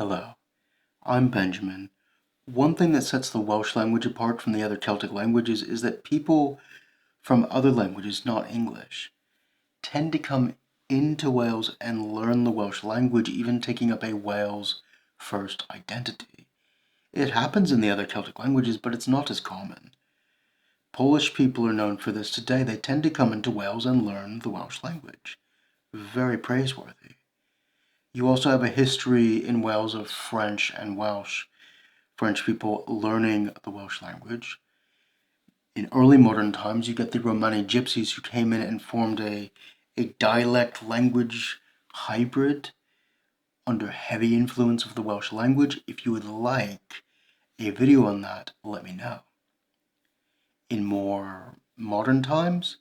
Hello, I'm Benjamin. One thing that sets the Welsh language apart from the other Celtic languages is that people from other languages, not English, tend to come into Wales and learn the Welsh language, even taking up a Wales first identity. It happens in the other Celtic languages, but it's not as common. Polish people are known for this today. They tend to come into Wales and learn the Welsh language. Very praiseworthy. You also have a history in Wales of French and Welsh. French people learning the Welsh language. In early modern times, you get the Romani gypsies who came in and formed a dialect language hybrid under heavy influence of the Welsh language. If you would like a video on that, let me know. In more modern times,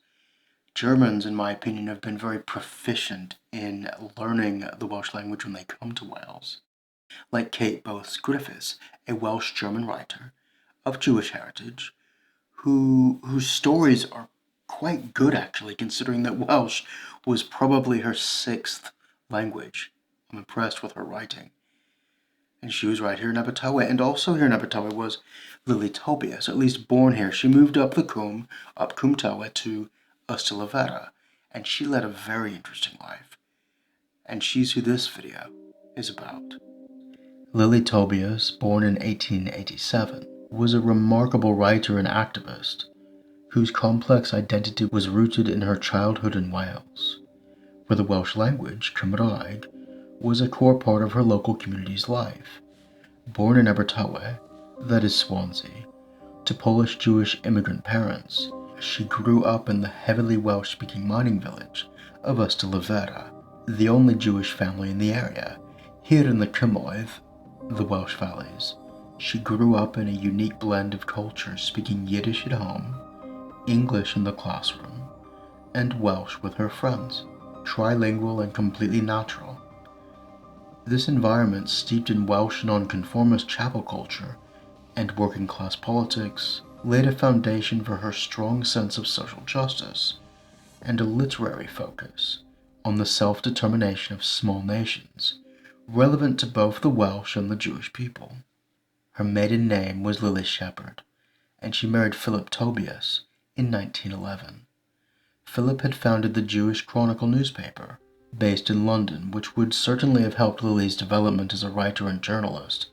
Germans, in my opinion, have been very proficient in learning the Welsh language when they come to Wales. Like Kate Booth's Griffiths, a Welsh German writer of Jewish heritage, whose stories are quite good actually, considering that Welsh was probably her sixth language. I'm impressed with her writing. And she was right here in Abertawe, and also here in Abertawe was Lily Tobias, at least born here. She moved up the Cwm, up Cwm Tawe to Ystalyfera, and she led a very interesting life. And she's who this video is about. Lily Tobias, born in 1887, was a remarkable writer and activist whose complex identity was rooted in her childhood in Wales, where the Welsh language, Cymraeg, was a core part of her local community's life. Born in Abertawe, that is Swansea, to Polish-Jewish immigrant parents, she grew up in the heavily Welsh-speaking mining village of Ystalyfera, the only Jewish family in the area. Here in the Cymoedd, the Welsh Valleys, she grew up in a unique blend of cultures, speaking Yiddish at home, English in the classroom, and Welsh with her friends, trilingual and completely natural. This environment, steeped in Welsh nonconformist chapel culture and working-class politics, laid a foundation for her strong sense of social justice and a literary focus on the self-determination of small nations, relevant to both the Welsh and the Jewish people. Her maiden name was Lily Shepherd, and she married Philip Tobias in 1911. Philip had founded the Jewish Chronicle newspaper, based in London, which would certainly have helped Lily's development as a writer and journalist,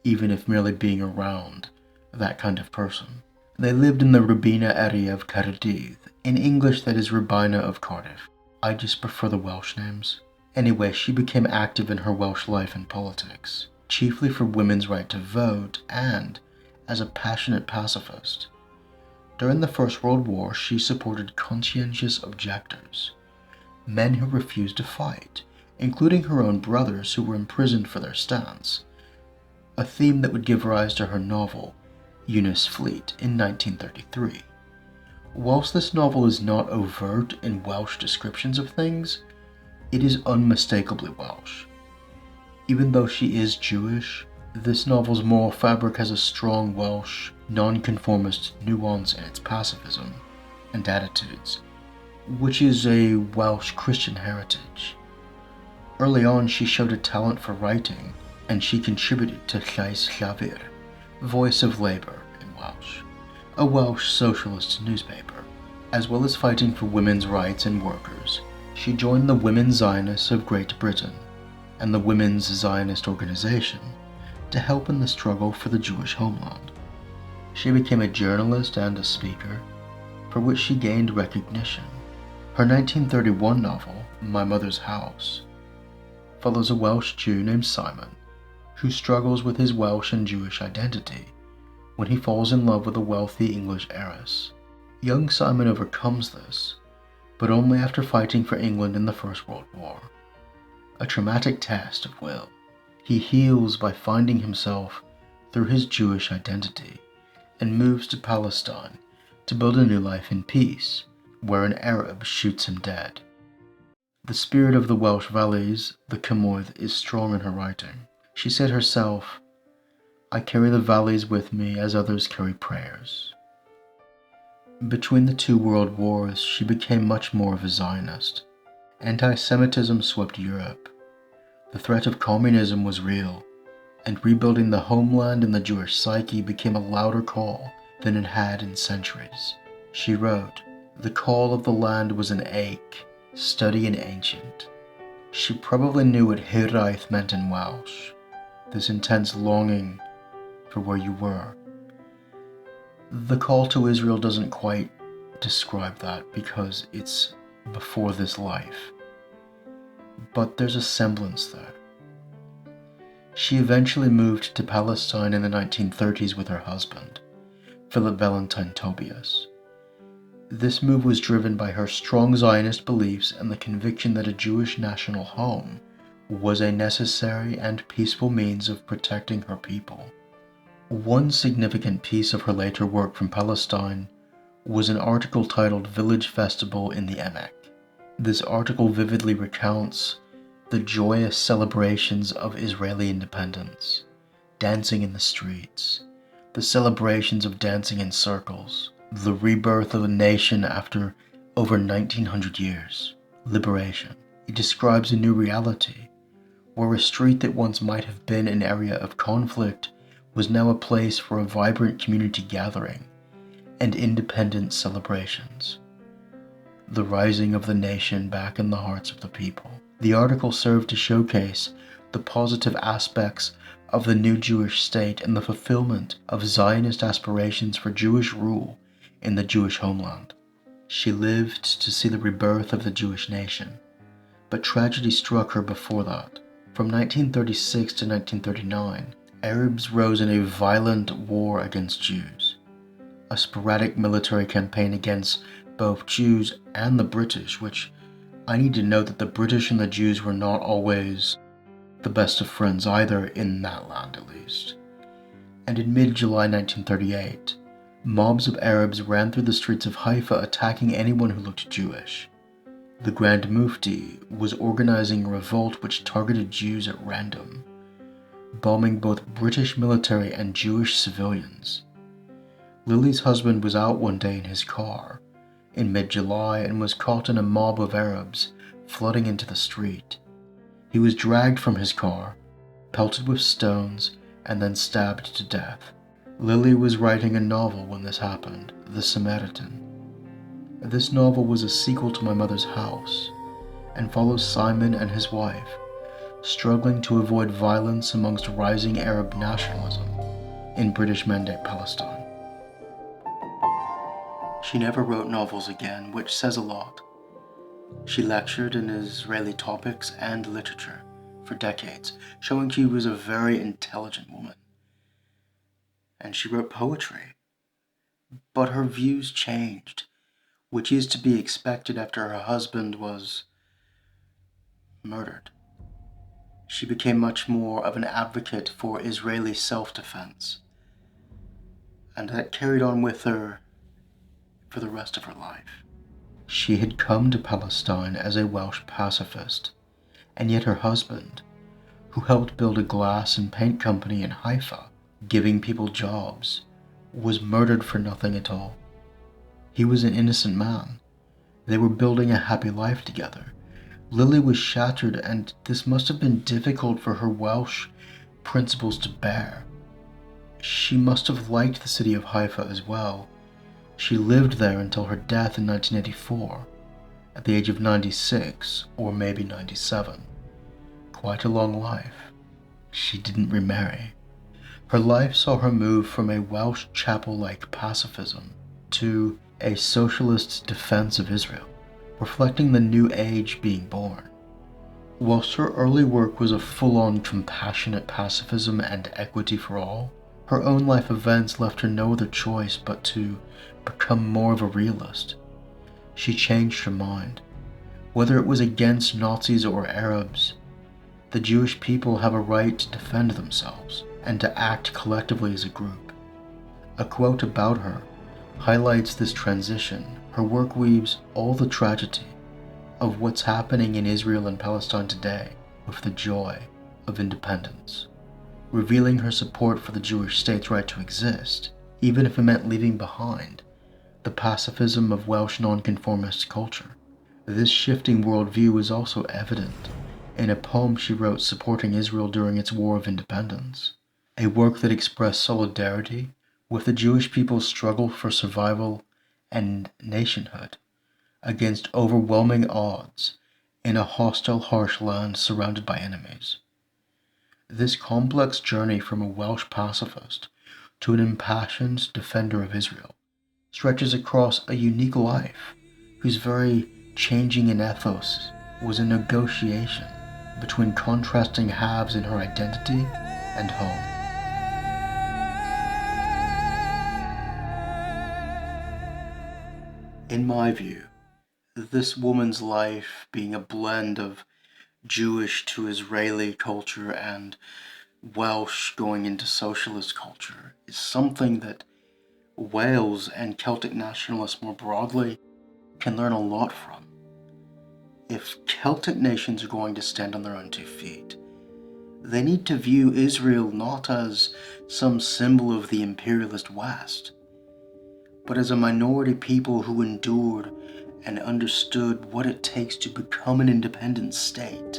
even if merely being around that kind of person. They lived in the Rubina area of Caerdydd. In English, that is Rubina of Cardiff. I just prefer the Welsh names. Anyway, she became active in her Welsh life and politics, chiefly for women's right to vote and as a passionate pacifist. During the First World War, she supported conscientious objectors, men who refused to fight, including her own brothers who were imprisoned for their stance, a theme that would give rise to her novel, Eunice Fleet, in 1933. Whilst this novel is not overt in Welsh descriptions of things, it is unmistakably Welsh. Even though she is Jewish, this novel's moral fabric has a strong Welsh, nonconformist nuance in its pacifism and attitudes, which is a Welsh Christian heritage. Early on, she showed a talent for writing, and she contributed to Llais Llafur, Voice of Labour in Welsh, a Welsh socialist newspaper. As well as fighting for women's rights and workers, she joined the Women Zionists of Great Britain and the Women's Zionist Organization to help in the struggle for the Jewish homeland. She became a journalist and a speaker, for which she gained recognition. Her 1931 novel, My Mother's House, follows a Welsh Jew named Simon, who struggles with his Welsh and Jewish identity when he falls in love with a wealthy English heiress. Young Simon overcomes this, but only after fighting for England in the First World War. A traumatic test of will. He heals by finding himself through his Jewish identity and moves to Palestine to build a new life in peace, where an Arab shoots him dead. The spirit of the Welsh valleys, the Cymoedd, is strong in her writing. She said herself, "I carry the valleys with me as others carry prayers." Between the two world wars, she became much more of a Zionist. Anti-Semitism swept Europe. The threat of communism was real, and rebuilding the homeland in the Jewish psyche became a louder call than it had in centuries. She wrote, "The call of the land was an ache, study and ancient." She probably knew what hiraeth meant in Welsh, this intense longing for where you were. The call to Israel doesn't quite describe that because it's before this life, but there's a semblance there. She eventually moved to Palestine in the 1930s with her husband, Philip Valentine Tobias. This move was driven by her strong Zionist beliefs and the conviction that a Jewish national home was a necessary and peaceful means of protecting her people. One significant piece of her later work from Palestine was an article titled "Village Festival in the Emek." This article vividly recounts the joyous celebrations of Israeli independence, dancing in the streets, the celebrations of dancing in circles, the rebirth of a nation after over 1900 years, liberation. It describes a new reality, where a street that once might have been an area of conflict was now a place for a vibrant community gathering and independence celebrations. The rising of the nation back in the hearts of the people. The article served to showcase the positive aspects of the new Jewish state and the fulfillment of Zionist aspirations for Jewish rule in the Jewish homeland. She lived to see the rebirth of the Jewish nation, but tragedy struck her before that. From 1936 to 1939, Arabs rose in a violent war against Jews. A sporadic military campaign against both Jews and the British, which I need to note that the British and the Jews were not always the best of friends either, in that land at least. And in mid-July 1938, mobs of Arabs ran through the streets of Haifa attacking anyone who looked Jewish. The Grand Mufti was organizing a revolt which targeted Jews at random, bombing both British military and Jewish civilians. Lily's husband was out one day in his car in mid-July and was caught in a mob of Arabs flooding into the street. He was dragged from his car, pelted with stones, and then stabbed to death. Lily was writing a novel when this happened, The Samaritan. This novel was a sequel to My Mother's House, and follows Simon and his wife, struggling to avoid violence amongst rising Arab nationalism in British Mandate Palestine. She never wrote novels again, which says a lot. She lectured in Israeli topics and literature for decades, showing she was a very intelligent woman. And she wrote poetry. But her views changed, which is to be expected after her husband was murdered. She became much more of an advocate for Israeli self-defense, and that carried on with her for the rest of her life. She had come to Palestine as a Welsh pacifist, and yet her husband, who helped build a glass and paint company in Haifa, giving people jobs, was murdered for nothing at all. He was an innocent man. They were building a happy life together. Lily was shattered, and this must have been difficult for her Welsh principles to bear. She must have liked the city of Haifa as well. She lived there until her death in 1984, at the age of 96, or maybe 97. Quite a long life. She didn't remarry. Her life saw her move from a Welsh chapel-like pacifism to a socialist defense of Israel, reflecting the new age being born. Whilst her early work was a full-on compassionate pacifism and equity for all, her own life events left her no other choice but to become more of a realist. She changed her mind. Whether it was against Nazis or Arabs, the Jewish people have a right to defend themselves and to act collectively as a group. A quote about her highlights this transition. Her work weaves all the tragedy of what's happening in Israel and Palestine today with the joy of independence, revealing her support for the Jewish state's right to exist, even if it meant leaving behind the pacifism of Welsh nonconformist culture. This shifting worldview is also evident in a poem she wrote supporting Israel during its War of Independence. a work that expressed solidarity with the Jewish people's struggle for survival and nationhood against overwhelming odds in a hostile, harsh land surrounded by enemies. This complex journey from a Welsh pacifist to an impassioned defender of Israel stretches across a unique life whose very changing in ethos was a negotiation between contrasting halves in her identity and home. In my view, this woman's life being a blend of Jewish to Israeli culture and Welsh going into socialist culture is something that Wales and Celtic nationalists more broadly can learn a lot from. If Celtic nations are going to stand on their own 2 feet, they need to view Israel not as some symbol of the imperialist West, but as a minority people who endured and understood what it takes to become an independent state.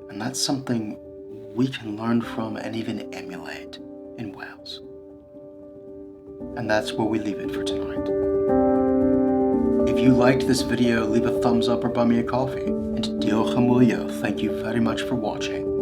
And that's something we can learn from and even emulate in Wales. And that's where we leave it for tonight. If you liked this video, leave a thumbs up or buy me a coffee. And diolch am wylio, thank you very much for watching.